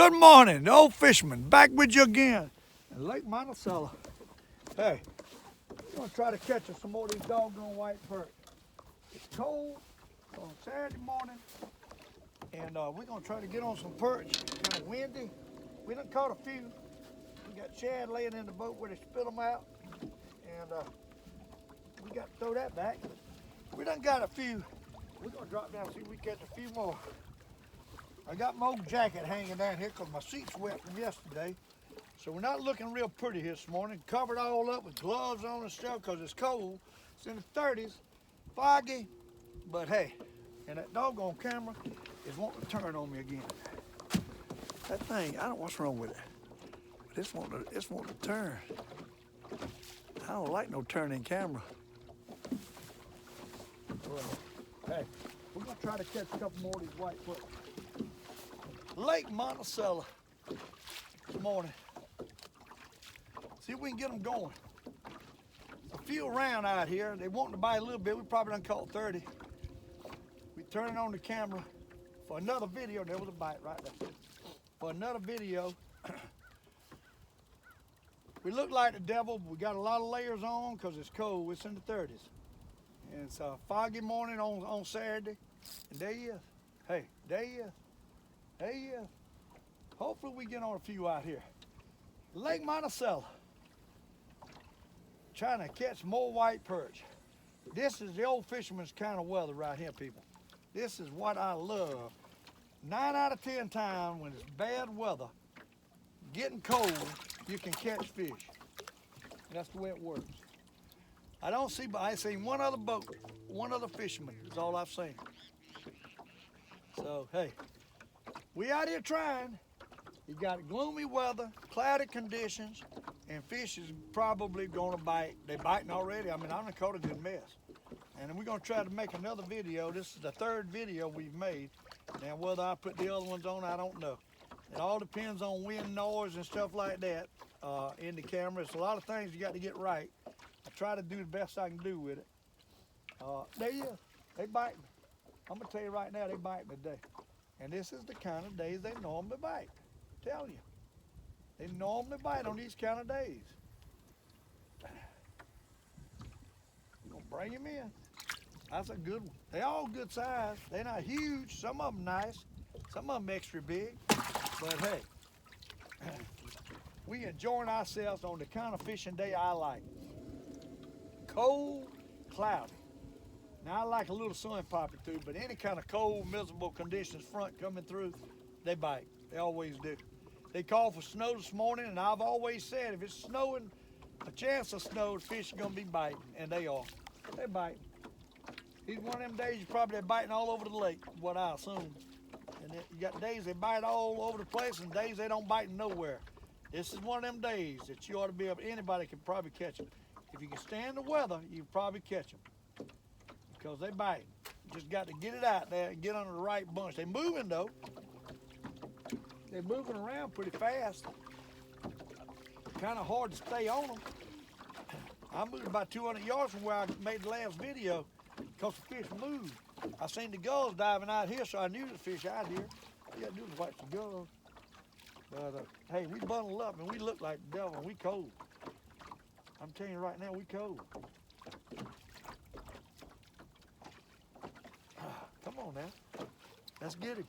Good morning, the Old Fisherman, back with you again in Lake Monticello. Hey, we're gonna try to catch us some more of these doggone white perch. It's cold on Saturday morning, and we're gonna try to get on some perch. Kind of windy. We done caught a few. We got shad laying in the boat where they spit them out, and we got to throw that back. We done got a few. We're gonna drop down and see if we catch a few more. I got my old jacket hanging down here because my seat's wet from yesterday. So we're not looking real pretty here this morning. Covered all up with gloves on and stuff because it's cold. It's in the 30s, foggy, but hey, and that doggone camera is wanting to turn on me again. That thing, I don't know what's wrong with it, but it's wanting to turn. I don't like no turning camera. Well, hey, we're gonna try to catch a couple more of these white perch. Lake Monticello this morning. See if we can get them going. A few around out here. They wanting to bite a little bit. We probably done caught 30. We turning on the camera for another video. There was a bite right there. For another video. We look like the devil, but we got a lot of layers on because it's cold. It's in the 30s. And it's a foggy morning on Saturday. And there he is. Hey, there he is. There he is. Hopefully we get on a few out here. Lake Monticello. Trying to catch more white perch. This is the old fisherman's kind of weather right here, people. This is what I love. 9 out of 10 times when it's bad weather, getting cold, you can catch fish. And that's the way it works. I seen one other boat, one other fisherman, is all I've seen. So, hey, we out here trying. You got gloomy weather, cloudy conditions, and fish is probably gonna bite. They're biting already. I mean, I done caught a good mess. And then we're gonna try to make another video. This is the 3rd video we've made. Now, whether I put the other ones on, I don't know. It all depends on wind noise and stuff like that in the camera. It's a lot of things you got to get right. I try to do the best I can do with it. There you go. They bite me. I'm gonna tell you right now, they bite me today. And this is the kind of days they normally bite. I'm telling you. They normally bite on these kind of days. We're gonna bring him in. That's a good one. They all good size. They're not huge. Some of them nice. Some of them extra big. But hey, we enjoying ourselves on the kind of fishing day I like. Cold, cloudy. Now I like a little sun popping through, but any kind of cold, miserable conditions front coming through, they bite. They always do. They called for snow this morning, and I've always said if it's snowing, a chance of snow, the fish are gonna be biting, and they are. They biting. These one of them days you probably are biting all over the lake, what I assume. And you got days they bite all over the place, and days they don't bite nowhere. This is one of them days that you ought to be able. Anybody can probably catch them. If you can stand the weather, you can probably catch them because they bite. You just got to get it out there and get under the right bunch. They're moving though. They're moving around pretty fast. Kind of hard to stay on them. I moved about 200 yards from where I made the last video because the fish moved. I seen the gulls diving out here, so I knew the fish out here. All you got to do is watch the gulls. But hey, we bundled up and we look like the devil and we cold. I'm telling you right now, we cold. Come on now. Let's get him.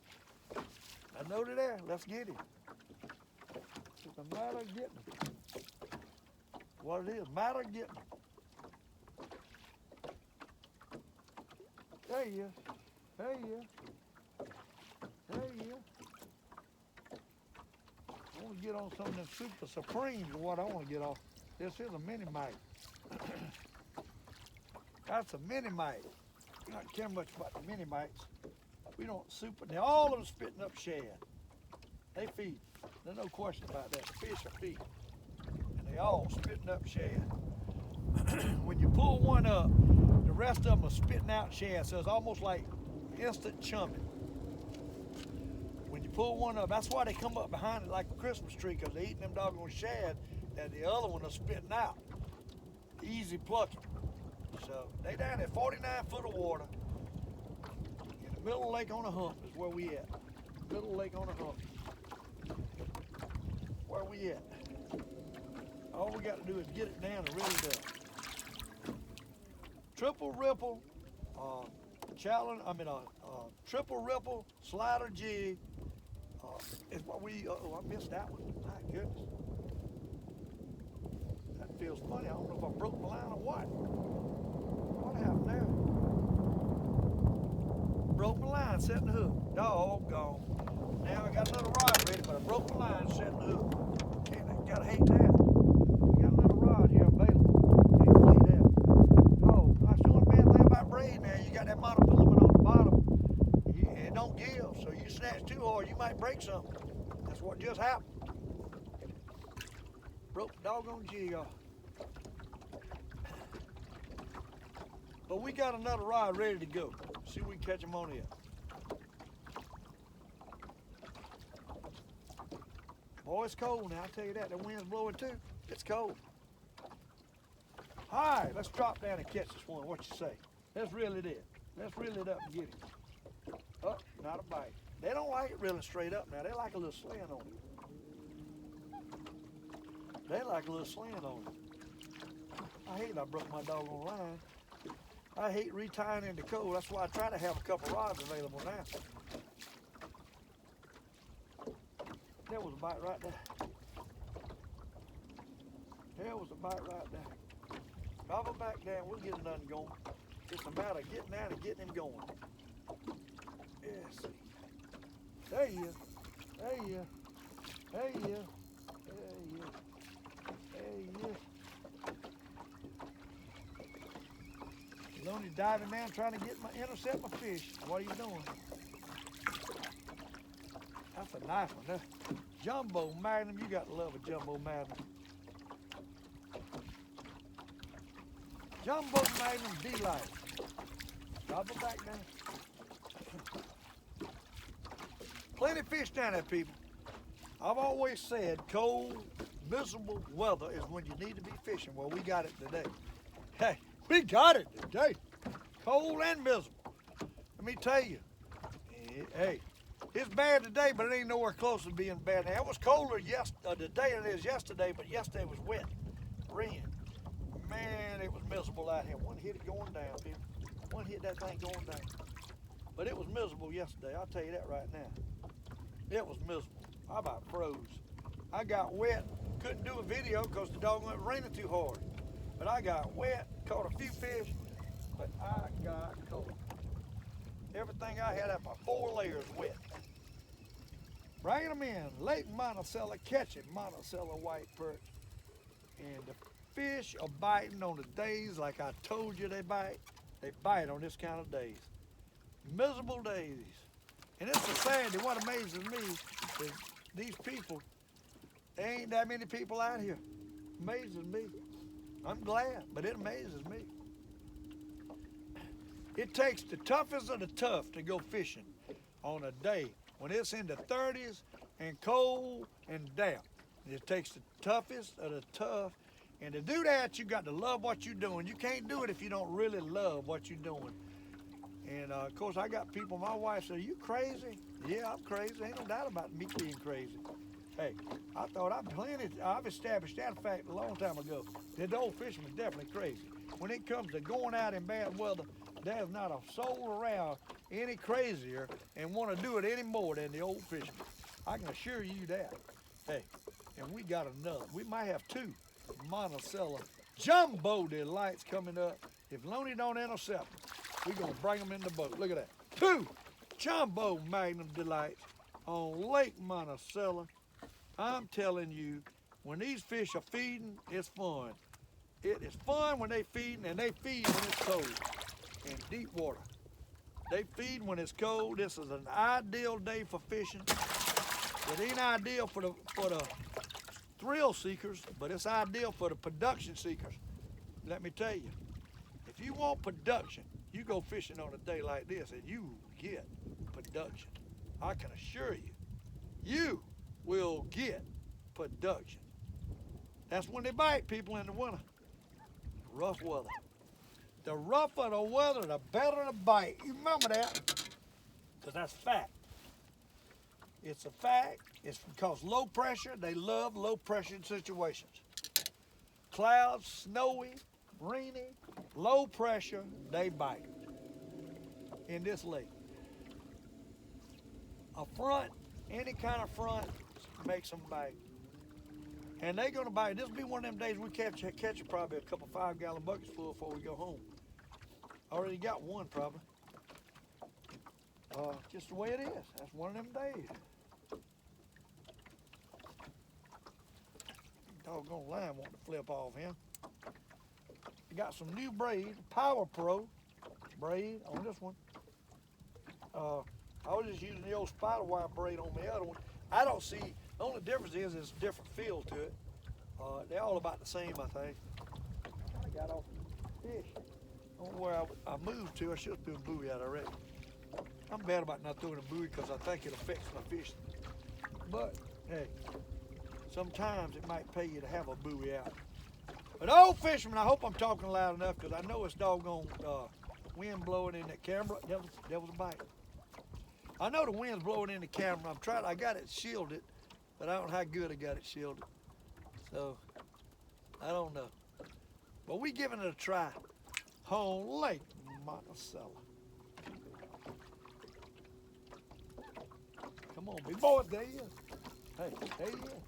I know they're there. Let's get him. It's a matter of getting him. What it is, matter of getting him. There he is. There he is. There he is. I want to get on some of them Super Supremes is what I want to get off. This is a mini mite. That's a mini mite. We don't care much about the mini mites. We don't super. Now all of them spitting up shad. They feed. There's no question about that. The fish are feeding. And they all spitting up shad. When you pull one up, the rest of them are spitting out shad. So it's almost like instant chumming. When you pull one up, that's why they come up behind it like a Christmas tree, because they're eating them doggone shad that the other one are spitting out. Easy plucking. So they down at 49 foot of water in the middle of the lake on a hump is where we at. Middle of the lake on a hump. we at? All we got to do is get it down and reel it up. Triple ripple, triple ripple slider jig is what we. Oh, I missed that one. My goodness. That feels funny. I don't know if I broke my line or what. What happened there? Broke my line, setting the hook. Doggone. Now I got another rod ready, but I broke my line, setting the hook. Gotta hate that. We got another rod here available. Can't believe that. Oh, that's the only bad thing about braiding there. You got that monofilament on the bottom. It don't give, so you snatch too hard, you might break something. That's what just happened. Broke the doggone jig off. But we got another rod ready to go. See if we can catch them on it. Boy, it's cold now, I'll tell you that. The wind's blowing too. It's cold. All right, let's drop down and catch this one. What you say? Let's reel it in. Let's reel it up and get it. Oh, not a bite. They don't like it reeling straight up now. They like a little slant on it. They like a little slant on it. I hate I broke my doggone line. I hate retying in the cold. That's why I try to have a couple rods available now. There was a bite right there. There was a bite right there. Drop it back down. We'll get nothing going. It's a matter of getting down and getting him going. Yeah, see. There he is. There he is. There he is. There he is. There he is. Loony diving down trying to intercept my fish. What are you doing? That's a nice one. That's jumbo magnum. You got to love a jumbo magnum. Jumbo magnum delight. Drop it back down. Plenty of fish down there, people. I've always said cold, miserable weather is when you need to be fishing. Well, we got it today. Hey, we got it today. Cold and miserable. Let me tell you. Hey, it's bad today, but it ain't nowhere close to being bad. Now, it was colder today than it is yesterday, but yesterday was wet. Rain. Man, it was miserable out here. One hit it going down, people. One hit that thing going down. But it was miserable yesterday. I'll tell you that right now. It was miserable. I about froze. I got wet. Couldn't do a video because the dog went raining too hard. But I got wet, caught a few fish, but I got cold. Everything I had up my 4 layers wet. Bringing them in, Lake Monticello, catching Monticello white perch. And the fish are biting on the days like I told you they bite. They bite on this kind of days. Miserable days. And it's a Saturday. What amazes me is these people, there ain't that many people out here. Amazes me. I'm glad, but it amazes me. It takes the toughest of the tough to go fishing on a day when it's in the 30s and cold and damp. It takes the toughest of the tough. And to do that, you got to love what you're doing. You can't do it if you don't really love what you're doing. And of course, I got people, my wife said, "Are you crazy?" Yeah, I'm crazy. Ain't no doubt about me being crazy. Hey, I thought I've established that fact a long time ago. That the old fisherman's definitely crazy. When it comes to going out in bad weather, there's not a soul around any crazier and want to do it any more than the old fisherman. I can assure you that. Hey, and we got another. We might have 2 Monticello jumbo delights coming up. If Loony don't intercept them, we're going to bring them in the boat. Look at that. 2 jumbo magnum delights on Lake Monticello. I'm telling you, when these fish are feeding, it's fun. It is fun when they feeding, and they feed when it's cold in deep water. They feed when it's cold. This is an ideal day for fishing. It ain't ideal for the thrill seekers, but it's ideal for the production seekers. Let me tell you, if you want production, you go fishing on a day like this and you get production. I can assure you, you will get production. That's when they bite, people, in the winter. Rough weather. The rougher the weather, the better the bite. You remember that? Because that's fact. It's a fact. It's because low pressure, they love low pressure situations. Clouds, snowy, rainy, low pressure, they bite in this lake. A front, any kind of front makes them bite. And they're gonna bite. This will be one of them days we catch probably a couple 5-gallon buckets full before we go home. Already got one probably. Just the way it is. That's one of them days. Doggone line wanting to flip off him. I got some new braid, Power Pro braid on this one. I was just using the old spider wire braid on the other one. I don't see, the only difference is it's a different feel to it. They're all about the same, I think. I got off the fish. I don't know where I moved to. I should have threw a buoy out already. I'm bad about not throwing a buoy because I think it affects my fishing. But, hey, sometimes it might pay you to have a buoy out. But Old Fisherman, I hope I'm talking loud enough because I know it's doggone wind blowing in that camera. That was a bite. I know the wind's blowing in the camera. I got it shielded, but I don't know how good I got it shielded. So, I don't know. But we giving it a try. On Lake Monticello. Come on, big boy, there you is. Hey, there you is.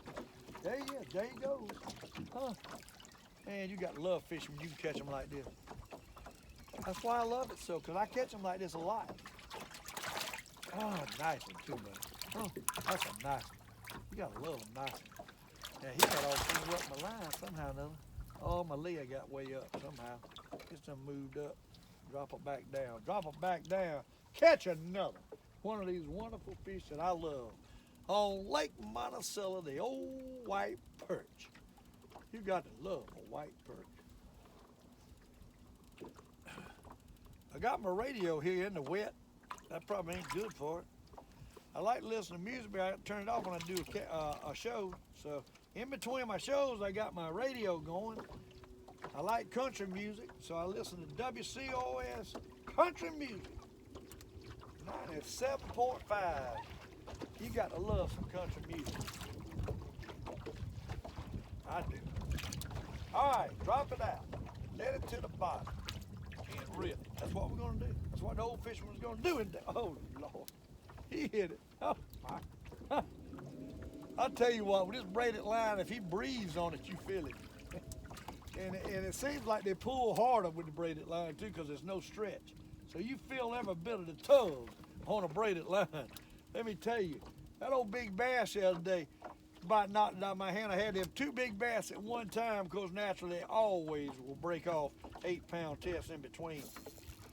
There you is, there he goes. Huh? Man, you got to love fishing when you can catch them like this. That's why I love it so, because I catch them like this a lot. Oh, nice one too, buddy. Oh, that's a nice one. You got to love them nice one. Yeah, he got all things up my line somehow or another. Oh, my Leah got way up somehow. It's done moved up. Drop it back down. Drop it back down. Catch another. One of these wonderful fish that I love. On Lake Monticello, the old white perch. You got to love a white perch. I got my radio here in the wet. That probably ain't good for it. I like to listen to music, but I turn it off when I do a show. So in between my shows, I got my radio going. I like country music, so I listen to WCOS country music. 97.5. You got to love some country music. I do. All right, drop it out. Let it to the bottom. And rip. That's what we're going to do. That's what the Old Fisherman's going to do. Oh, Lord. He hit it. Oh, my. I'll tell you what, with this braided line, if he breathes on it, you feel it. And it seems like they pull harder with the braided line, too, because there's no stretch. So you feel every bit of the tug on a braided line. Let me tell you, that old big bass the other day, about knocked it out of my hand. I had them 2 big bass at one time because naturally they always will break off 8-pound tests in between.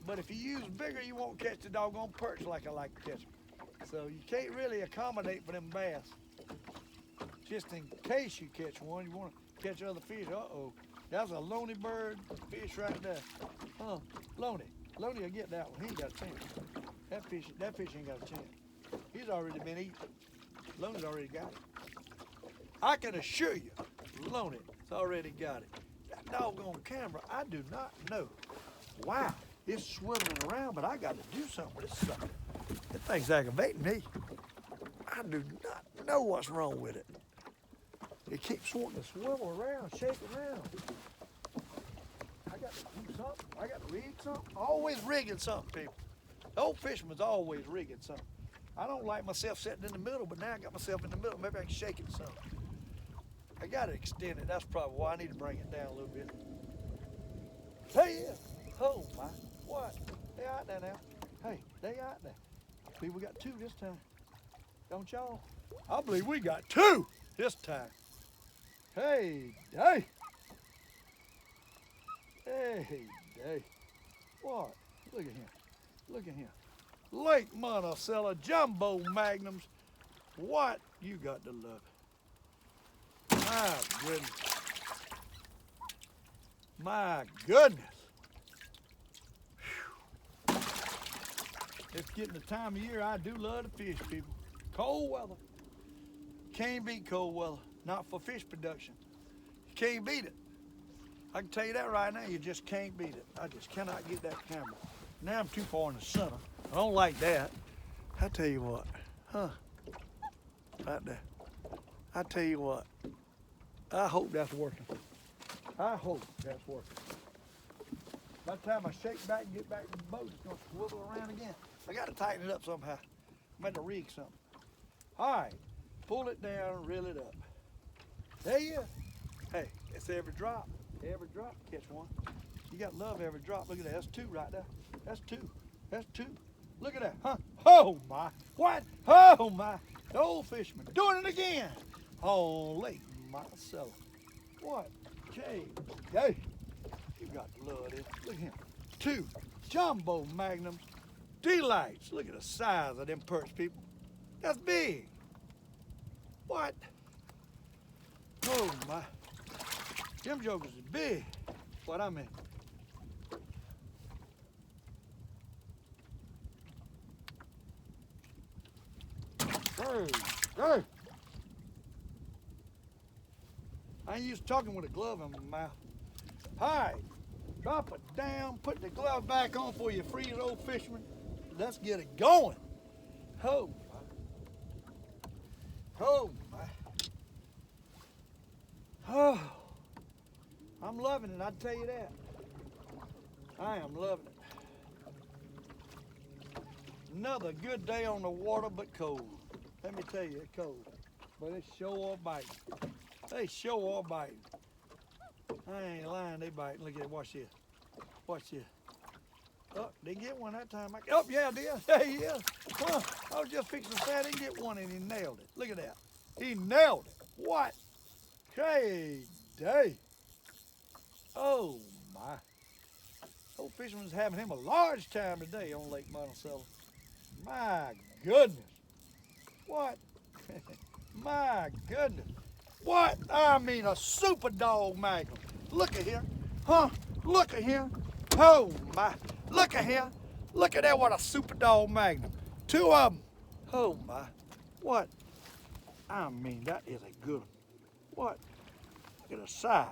But if you use bigger, you won't catch the doggone perch like I like to catch them. So you can't really accommodate for them bass. Just in case you catch one, you want to catch other fish. Uh-oh, that's a Loony bird fish right there. Huh, Loony will get that one. He ain't got a chance. That fish ain't got a chance. He's already been eaten. Loony's already got it. I can assure you, Loony's already got it. That doggone camera, I do not know. Wow, it's swiveling around, but I got to do something with this sucker. That thing's aggravating me. I do not know what's wrong with it. It keeps wanting to swivel around, shake around. I got to do something. I got to rig something. Always rigging something, people. The Old Fisherman's always rigging something. I don't like myself sitting in the middle, but now I got myself in the middle. Maybe I can shake it some. I got to extend it. That's probably why I need to bring it down a little bit. Hey, yeah. Oh, my. What? They out there now. Hey, they out there. I believe we got 2 this time. Don't y'all? I believe we got 2 this time. Hey, hey. Hey, hey. What? Look at him. Look at him. Lake Monticello Jumbo Magnums. What? You got to love it. My goodness. My goodness. Whew. It's getting the time of year I do love to fish, people. Cold weather. Can't beat cold weather. Not for fish production. You can't beat it. I can tell you that right now, you just can't beat it. I just cannot get that camera. Now I'm too far in the center. I don't like that. I tell you what, huh? Right there. I tell you what, I hope that's working. I hope that's working. By the time I shake back and get back to the boat, it's gonna swivel around again. I gotta tighten it up somehow. I'm at to rig something. All right, pull it down, reel it up. There you go. Hey, it's every drop. Every drop catch one. You got to love every drop. Look at that. That's two right there. That's two. That's two. Look at that. Huh? Oh my. What? Oh my. The Old Fisherman doing it again on Lake Monticello. What? Jay. Hey. You got to love this. Look at him. Two jumbo magnums. Delights. Look at the size of them perch, people. That's big. What? Oh my. Them jokers is big. What I mean. Hey. I ain't used to talking with a glove in my mouth. Hi. Drop it down. Put the glove back on for you freeze, Old Fisherman. Let's get it going. Oh my. Oh my. Oh. I'm loving it, I tell you that. I am loving it. Another good day on the water, but cold. Let me tell you, it's cold. But it's sure are biting. They sure are biting. I ain't lying, they biting. Look at it, watch this. Watch this. Oh, they get one that time. Oh, yeah, I did. Hey, yeah. Huh. I was just fixing to say I didn't get one, and he nailed it. Look at that. He nailed it. What? Hey, day. Oh my. Old Fisherman's having him a large time today on Lake Monticello. My goodness. What? My goodness. What? I mean a super dog magnum. Look at here. Huh? Look at here. Oh my. Look at here. Look at that, what a super dog magnum. Two of them. Oh my. What? I mean, that is a good one. What? Look at the size.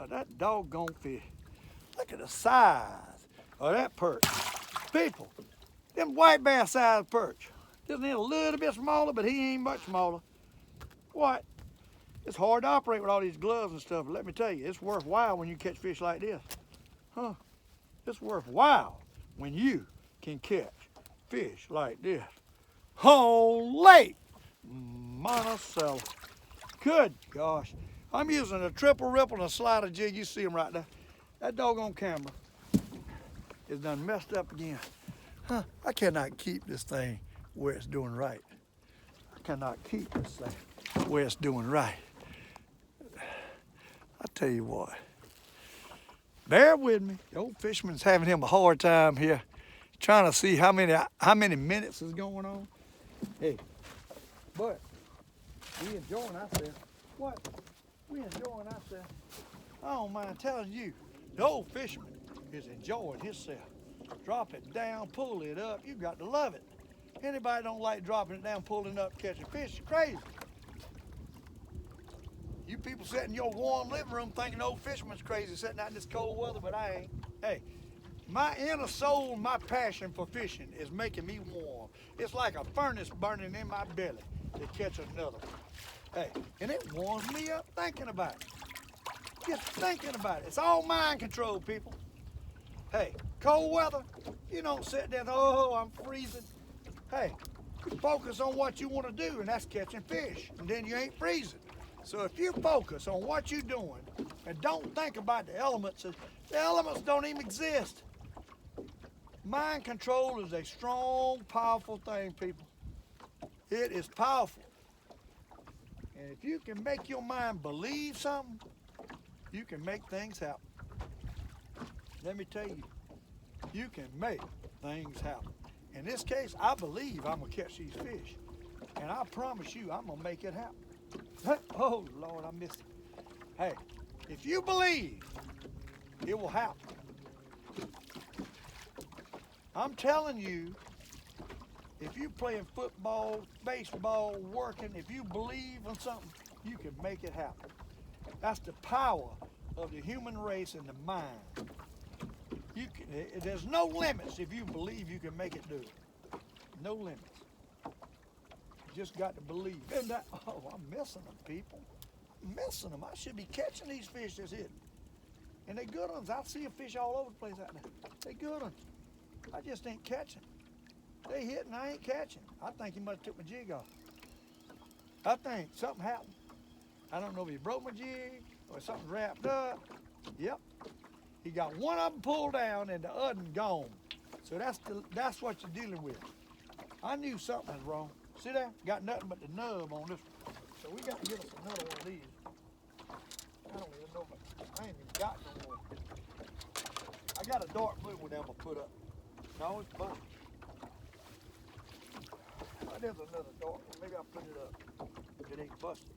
That doggone fish. Look at the size of that perch. People, them white bass size perch. This is a little bit smaller, but he ain't much smaller. What? It's hard to operate with all these gloves and stuff, but let me tell you, it's worthwhile when you catch fish like this. Huh? It's worthwhile when you can catch fish like this. On Lake Monticello. Good gosh. I'm using a triple ripple and a slider jig. You see them right there. That doggone camera is done messed up again. Huh, I cannot keep this thing where it's doing right. I cannot keep this thing where it's doing right. I tell you what, bear with me. The Old Fisherman's having him a hard time here, trying to see how many minutes is going on. Hey, but we enjoying ourselves. What? We enjoying ourselves. I don't mind telling you, the Old Fisherman is enjoying himself. Drop it down, pull it up. You got to love it. Anybody don't like dropping it down, pulling it up, catching fish, you're crazy. You people sitting in your warm living room thinking the Old Fisherman's crazy, sitting out in this cold weather, but I ain't. Hey, my inner soul, my passion for fishing is making me warm. It's like a furnace burning in my belly to catch another one. Hey, and it warms me up thinking about it. Just thinking about it. It's all mind control, people. Hey, cold weather, you don't sit there and, oh, I'm freezing. Hey, you focus on what you want to do, and that's catching fish, and then you ain't freezing. So if you focus on what you're doing and don't think about the elements don't even exist. Mind control is a strong, powerful thing, people. It is powerful. And if you can make your mind believe something, you can make things happen. Let me tell you, you can make things happen. In this case, I believe I'm gonna catch these fish. And I promise you, I'm gonna make it happen. Oh, Lord, I missed it. Hey, if you believe, it will happen. I'm telling you, if you're playing football, baseball, working, if you believe in something, you can make it happen. That's the power of the human race and the mind. There's no limits if you believe you can make it do it. No limits. Just got to believe. And that, oh, I'm missing them, people. I'm missing them. I should be catching these fish that's hidden. And they good ones. I see a fish all over the place out there. They good ones. I just ain't catching. They hitting, I ain't catching. I think he must have took my jig off. I think something happened. I don't know if he broke my jig or something wrapped up. Yep. He got one of them pulled down and the other gone. So that's what you're dealing with. I knew something was wrong. See there? Got nothing but the nub on this one. So we got to get us another one of these. I don't even know, but I ain't even got no more. I got a dark blue one I'm gonna put up. No, it's busted. Oh, there's another dark one. Maybe I'll put it up if it ain't busted.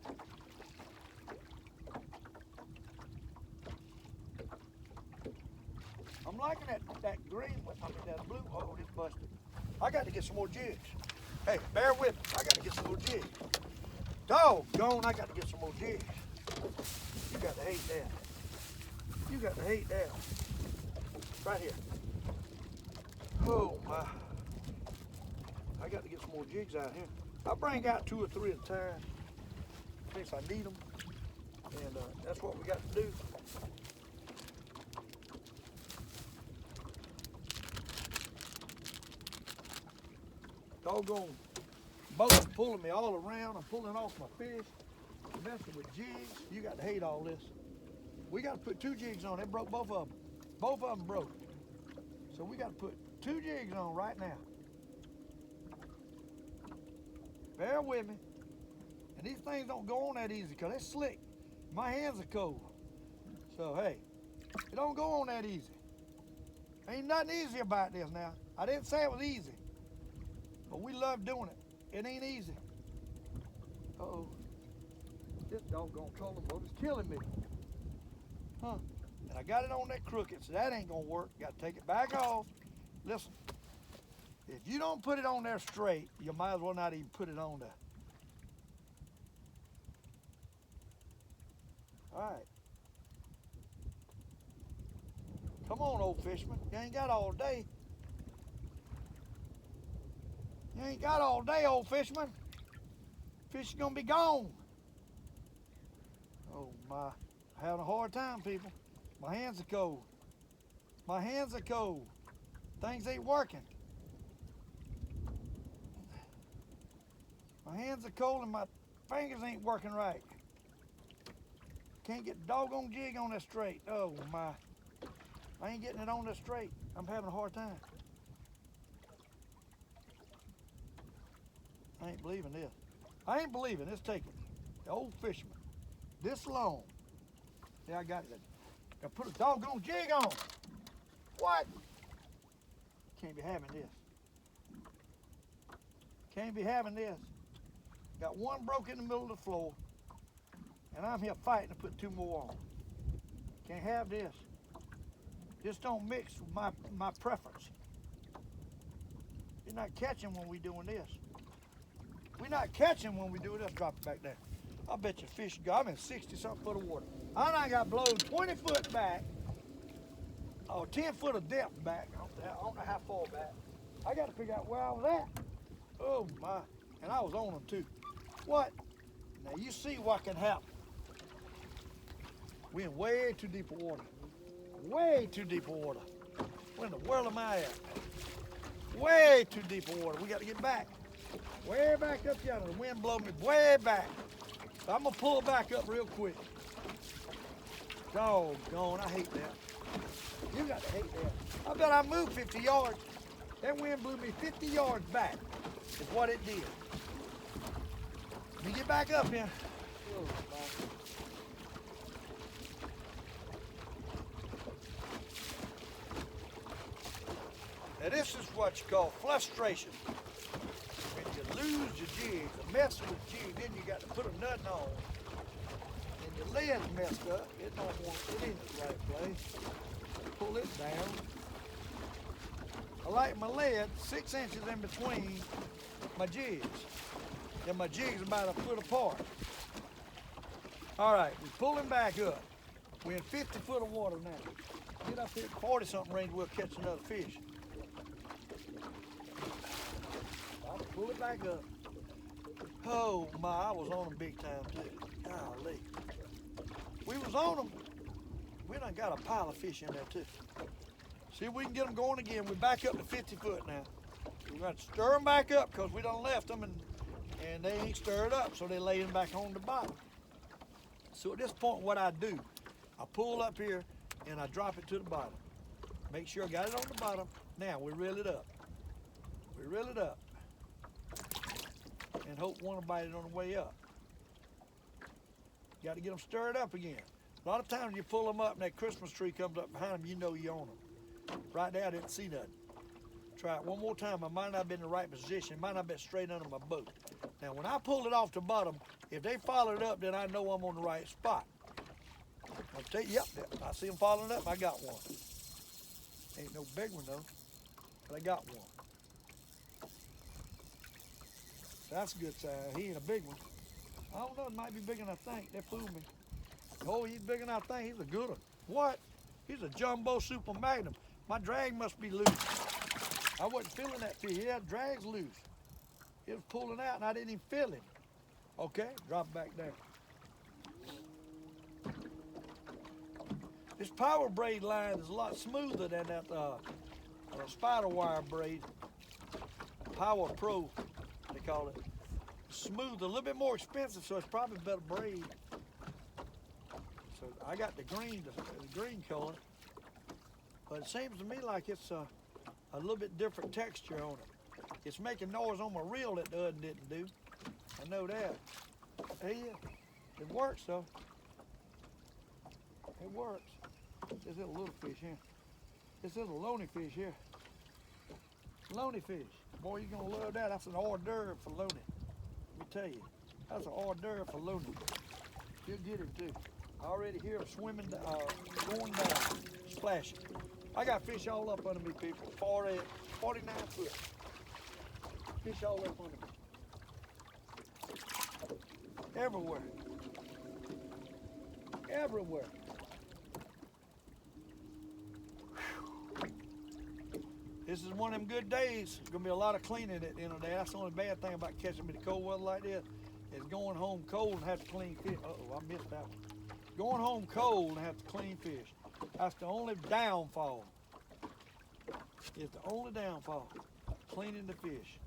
I'm liking that green one. I mean that blue. Oh, it's busted. I got to get some more jigs. Hey, bear with me. I got to get some more jigs. Doggone, I got to get some more jigs. You got to hate that. You got to hate that. Right here. Oh my. I got to get some more jigs out here. I bring out 2 or 3 at a time in case I need them. And that's what we got to do. Doggone boats pulling me all around. I'm pulling off my fish. Messing with jigs. You got to hate all this. We got to put 2 jigs on. They broke both of them. Both of them broke. So we got to put 2 jigs on right now. Bear with me. And these things don't go on that easy because they're slick. My hands are cold. So hey, it don't go on that easy. Ain't nothing easy about this now. I didn't say it was easy. But we love doing it. It ain't easy. Uh-oh. This doggone trolling boat is killing me. Huh. And I got it on that crooked, so that ain't gonna work. Got to take it back off. Listen, if you don't put it on there straight, you might as well not even put it on there. All right. Come on, old fisherman. You ain't got all day. You ain't got all day, old fisherman. Fish is gonna be gone. Oh my, having a hard time, people. My hands are cold. My hands are cold. Things ain't working. My hands are cold and my fingers ain't working right. Can't get the doggone jig on that straight. Oh my. I ain't getting it on that straight. I'm having a hard time. I ain't believing this. I ain't believing it's taking the Old Fisherman this long. Yeah, I got it. Got to put a doggone jig on. What? Can't be having this. Can't be having this. Got one broke in the middle of the floor, and I'm here fighting to put 2 more on. Can't have this. This don't mix with my preference. You're not catching when we doing this. We're not catching when we do this. Drop it back there. I bet you fish go. I'm in 60-something foot of water. I got blown 20 foot back, or 10 foot of depth back. I don't know how far back. I got to figure out where I was at. Oh my, and I was on them too. What? Now you see what can happen. We're in way too deep of water. Way too deep of water. Where in the world am I at? Way too deep of water. We got to get back. Way back up yonder. The wind blowing me way back. So I'm gonna pull back up real quick. Doggone, I hate that. You got to hate that. I bet I moved 50 yards. That wind blew me 50 yards back, is what it did. Let me get back up here. Oh, now this is what you call frustration. When you lose your jig, messing with jig, then you got to put a nut on. And your lead's messed up. It don't want it in the right place. Pull it down. I like my lead 6 inches in between my jigs. And my jig's about a foot apart. All right, we're pulling back up. We're in 50 foot of water now. Get up here at 40 something range, we'll catch another fish. I'll pull it back up. Oh my, I was on them big time too. Golly. We was on them. We done got a pile of fish in there too. See if we can get them going again. We're back up to 50 foot now. We're going to stir them back up because we done left them and they ain't stirred up, so they laying back on the bottom. So at this point, what I do, I pull up here and I drop it to the bottom. Make sure I got it on the bottom. Now we reel it up. We reel it up and hope one will bite it on the way up. Got to get them stirred up again. A lot of times you pull them up and that Christmas tree comes up behind them, you know you own them. Right there, I didn't see nothing. Try it one more time. I might not have been in the right position. It might not have been straight under my boat. Now, when I pull it off the bottom, if they follow it up, then I know I'm on the right spot. I'll tell you, yep, I see them following up. I got one. Ain't no big one, though, but I got one. That's a good size. He ain't a big one. I don't know. It might be bigger than I think. They fooled me. Oh, he's bigger than I think. He's a good one. What? He's a jumbo super magnum. My drag must be loose. I wasn't feeling that fish. Yeah, drag's loose. It was pulling out and I didn't even feel him. Okay, drop it back down. This power braid line is a lot smoother than that spider wire braid. Power Pro, they call it. Smooth, a little bit more expensive, so it's probably better braid. So I got the green color, but it seems to me like it's a little bit different texture on it. It's making noise on my reel that the other didn't do. I know that. Hey, it works though. It works. This little fish here. This little loony fish here. Loony fish. Boy, you're gonna love that. That's an hors d'oeuvre for loony. Let me tell you, that's an hors d'oeuvre for loony. You'll get him too. I already hear him swimming, going down, splashing. I got fish all up under me, people. 49 foot. Fish all up under me. Everywhere. Everywhere. This is one of them good days. There's gonna be a lot of cleaning at the end of the day. That's the only bad thing about catching me the cold weather like this, is going home cold and have to clean fish. Uh-oh, I missed that one. Going home cold and have to clean fish. That's the only downfall. It's the only downfall. Cleaning the fish.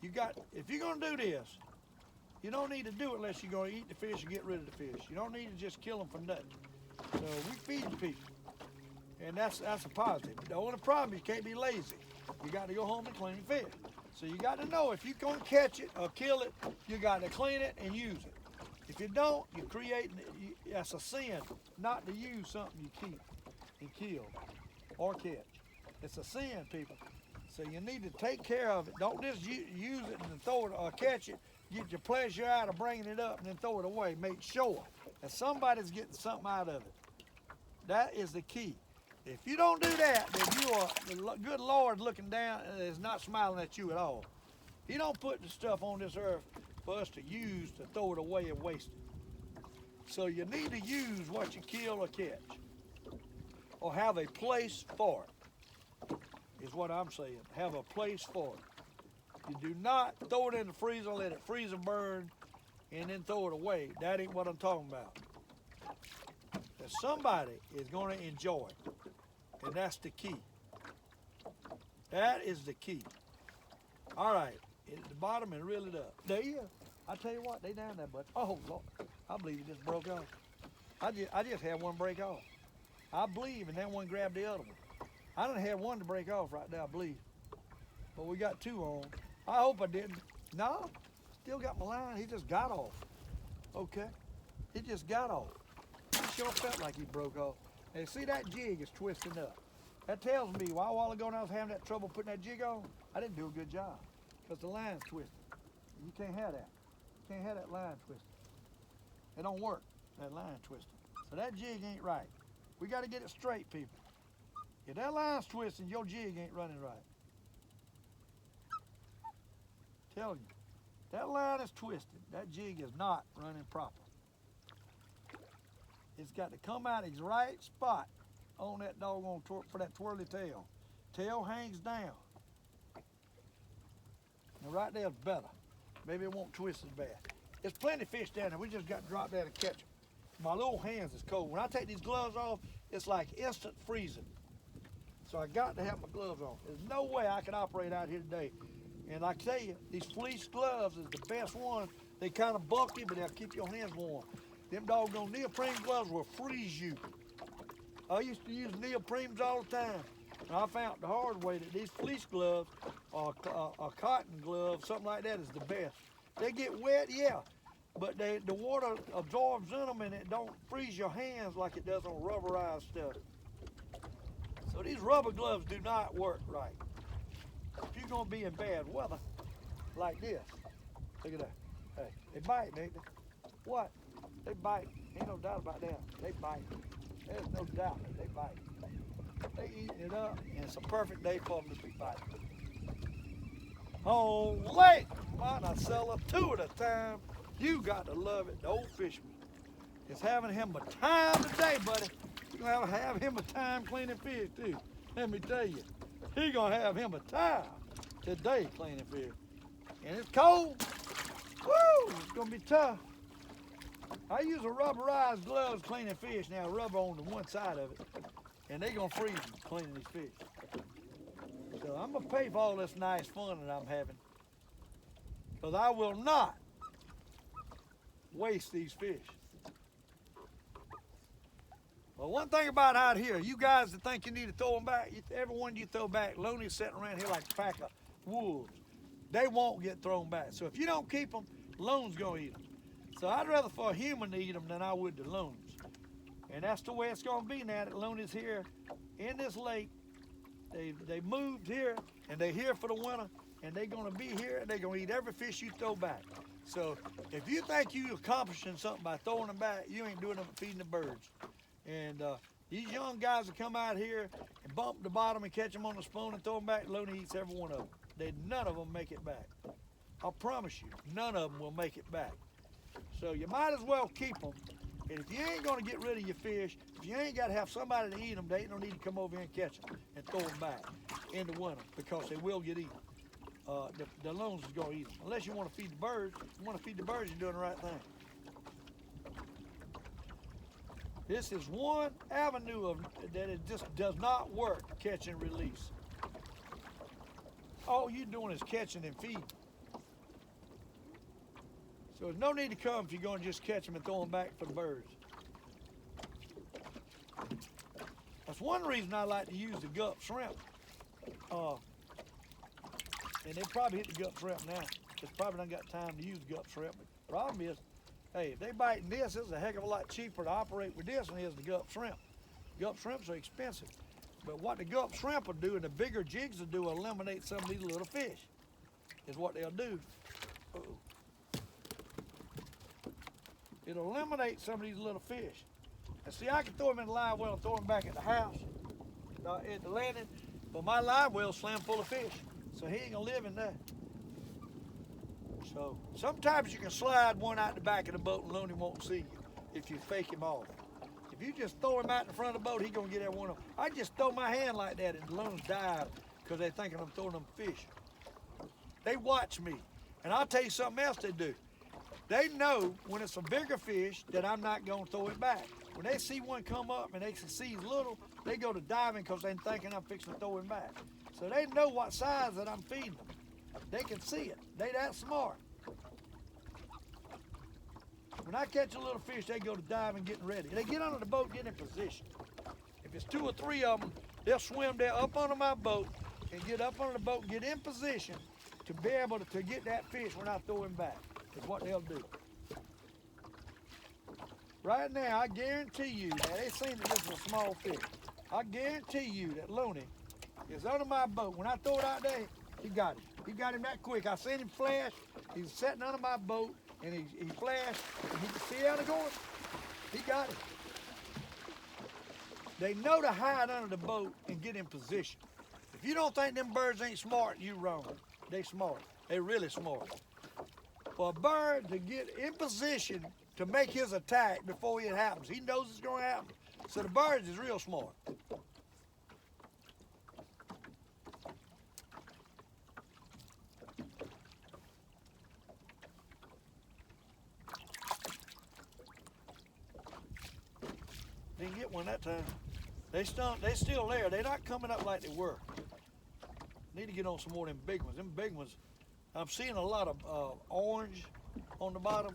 If you're gonna do this, you don't need to do it unless you're gonna eat the fish and get rid of the fish. You don't need to just kill them for nothing. So we feed the people. And that's a positive. The only problem is you can't be lazy. You got to go home and clean fish. So you got to know if you're going to catch it or kill it, you got to clean it and use it. If you don't, you're creating, that's a sin not to use something you keep and kill or catch. It's a sin, people. So you need to take care of it. Don't just use it and throw it or catch it. Get your pleasure out of bringing it up and then throw it away. Make sure that somebody's getting something out of it. That is the key. If you don't do that, then the good Lord looking down is not smiling at you at all. He don't put the stuff on this earth for us to use to throw it away and waste it. So you need to use what you kill or catch, or have a place for it, is what I'm saying. Have a place for it. You do not throw it in the freezer, let it freeze and burn, and then throw it away. That ain't what I'm talking about. That somebody is going to enjoy it. And that's the key. That is the key. All right, at the bottom and reel it up. There you go. I tell you what, they down there, but oh Lord, I believe it just broke off. I just had one break off. I believe, and then one grabbed the other one. I done had one to break off right there, I believe. But we got two on. I hope I didn't. No, still got my line. He just got off. Okay, he just got off. He sure felt like he broke off. And see, that jig is twisting up. That tells me, while a while ago when I was having that trouble putting that jig on, I didn't do a good job because the line's twisted. You can't have that. You can't have that line twisted. It don't work, that line twisted. So that jig ain't right. We got to get it straight, people. If that line's twisted, your jig ain't running right. Tell you, that line is twisted. That jig is not running proper. It's got to come out its right spot on that doggone for that twirly tail. Tail hangs down. Now right there is better. Maybe it won't twist as bad. There's plenty of fish down there. We just got to drop down and catch them. My little hands is cold. When I take these gloves off, it's like instant freezing. So I got to have my gloves on. There's no way I can operate out here today. And I tell you, these fleece gloves is the best ones. They kind of bulky, but they'll keep your hands warm. Them doggone neoprene gloves will freeze you. I used to use neoprenes all the time. And I found the hard way that these fleece gloves or cotton gloves, something like that, is the best. They get wet, yeah, but the water absorbs in them and it don't freeze your hands like it does on rubberized stuff. So these rubber gloves do not work right. If you're gonna be in bad weather, like this, look at that. Hey, they bite, ain't they? What? They bite. Ain't no doubt about that. They bite. There's no doubt that they bite. They eating it up, and it's a perfect day for them to be biting. On Lake Monticello, 2 at a time. You got to love it. The Old Fisherman is having him a time today, buddy. You're going to have him a time cleaning fish, too. Let me tell you, he's going to have him a time today cleaning fish. And it's cold. Woo! It's going to be tough. I use a rubberized gloves cleaning fish now, rubber on the one side of it. And they're going to freeze them cleaning these fish. So I'm going to pay for all this nice fun that I'm having. Because I will not waste these fish. Well, one thing about out here, you guys that think you need to throw them back, every one you throw back, Loony's sitting around here like a pack of wolves. They won't get thrown back. So if you don't keep them, loon's going to eat them. So I'd rather for a human to eat them than I would the loons. And that's the way it's going to be now that Loony's here in this lake. They moved here, and they're here for the winter, and they're going to be here, and they're going to eat every fish you throw back. So if you think you're accomplishing something by throwing them back, you ain't doing them but feeding the birds. And these young guys that come out here and bump the bottom and catch them on the spoon and throw them back, Loony eats every one of them. None of them make it back. I promise you, none of them will make it back. So you might as well keep them. And if you ain't going to get rid of your fish, if you ain't got to have somebody to eat them, they ain't no need to come over here and catch them and throw them back in the winter because they will get eaten. The loons is going to eat them. Unless you want to feed the birds. If you want to feed the birds, you're doing the right thing. This is one avenue that it just does not work, catch and release. All you're doing is catching and feeding. So there's no need to come if you're going to just catch them and throw them back for the birds. That's one reason I like to use the gut shrimp. And they probably hit the gut shrimp now. It's probably not got time to use gut shrimp. But the problem is, hey, if they biting this, it's a heck of a lot cheaper to operate with this than it is the gut shrimp. Gut shrimps are expensive. But what the gut shrimp will do and the bigger jigs will do will eliminate some of these little fish, is what they'll do. It'll eliminate some of these little fish. And see, I can throw them in the live well and throw them back at the house, at the landing, but my live well's slammed full of fish, so he ain't gonna live in there. So sometimes you can slide one out the back of the boat and Loony won't see you if you fake him off. If you just throw him out in the front of the boat, he's gonna get every one of them. I just throw my hand like that and the loons dive because they're thinking I'm throwing them fish. They watch me. And I'll tell you something else they do. They know when it's a bigger fish that I'm not gonna throw it back. When they see one come up and they see he's little, they go to diving because they're thinking I'm fixing to throw him back. So they know what size that I'm feeding them. They can see it. They that smart. When I catch a little fish, they go to diving, getting ready. They get under the boat, get in position. If it's 2 or 3 of them, they'll swim there up under my boat and get up under the boat and get in position to be able to get that fish when I throw him back. Is what they'll do. Right now, I guarantee you that they seen that this is a small fish. I guarantee you that Loony is under my boat. When I throw it out there, he got him. He got him that quick. I seen him flash. He's sitting under my boat, and he flashed. And he can see how they're going. He got him. They know to hide under the boat and get in position. If you don't think them birds ain't smart, you wrong. They smart. They really smart. For a bird to get in position to make his attack before it happens, he knows it's going to happen. So the bird is real smart. Didn't get one that time. They still there. They're not coming up like they were. Need to get on some more of them big ones. Them big ones, I'm seeing a lot of orange on the bottom.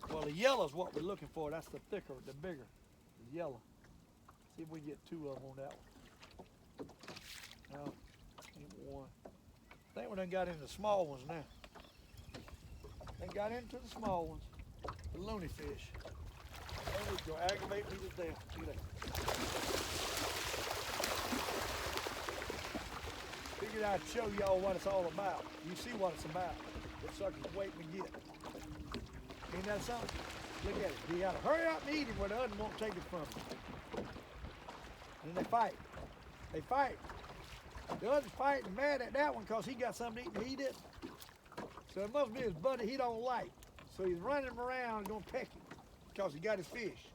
Well, the yellow's what we're looking for. That's the thicker, the bigger, the yellow. See if we can get 2 of them on that one. No, ain't one. I think we done got into the small ones now. They got into the small ones, the loony fish. Oh, it's gonna aggravate me to death. Look at that. Figured I'd show y'all what it's all about. You see what it's about. This sucker's waiting to get. Ain't that something? Look at it. You gotta hurry up and eat it where the other won't take it from you. And they fight. They fight. The other's fighting mad at that one because he got something to eat and he didn't. So it must be his buddy he don't like. So he's running him around and gonna peck him because he got his fish.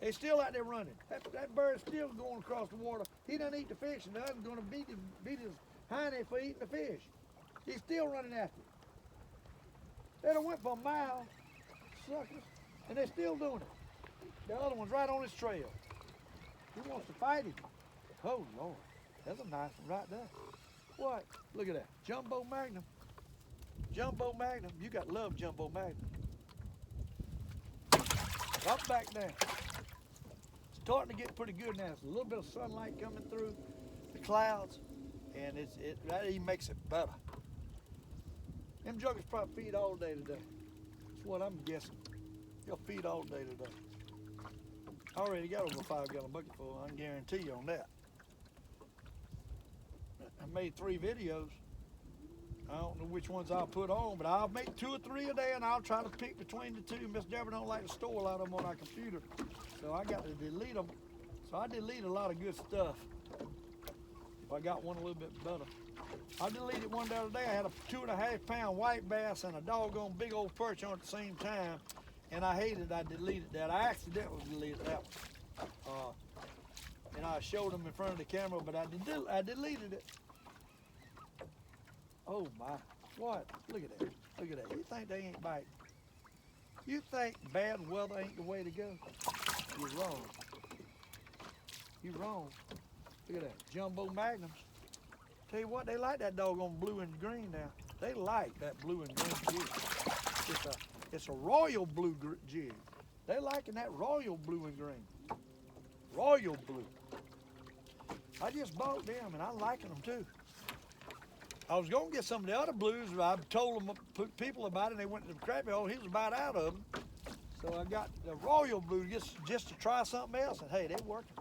They still out there running. That bird's still going across the water. He done eat the fish and the other's gonna beat his hiney for eating the fish. He's still running after it. They done went for a mile, suckers, and they're still doing it. The other one's right on his trail. He wants to fight him. Oh Lord, that's a nice one right there. What? Look at that, Jumbo Magnum. Jumbo Magnum, you got to love Jumbo Magnum. Drop back down. It's starting to get pretty good now. There's a little bit of sunlight coming through the clouds, and that even makes it better. Them juggers probably feed all day today. That's what I'm guessing. They'll feed all day today. I already got over a 5-gallon bucket full, I can guarantee you on that. I made 3 videos. I don't know which ones I'll put on, but I'll make 2 or 3 a day, and I'll try to pick between the 2. Miss Deborah don't like to store a lot of them on our computer, so I got to delete them. So I delete a lot of good stuff. If I got one a little bit better. I deleted one the other day. I had a 2.5-pound white bass and a doggone big old perch on at the same time, and I hated I deleted that. I accidentally deleted that one. And I showed them in front of the camera, but I deleted it. Oh my, what? Look at that, look at that. You think they ain't biting? You think bad weather ain't the way to go? You're wrong. You're wrong. Look at that, Jumbo Magnums. Tell you what, they like that doggone blue and green now. They like that blue and green jig. It's a royal blue jig. They liking that royal blue and green. Royal blue. I just bought them and I'm liking them too. I was gonna get some of the other blues, but I told them people about it and they went to the crappie hole. He was about out of them. So I got the royal blue just to try something else, and hey, they're working.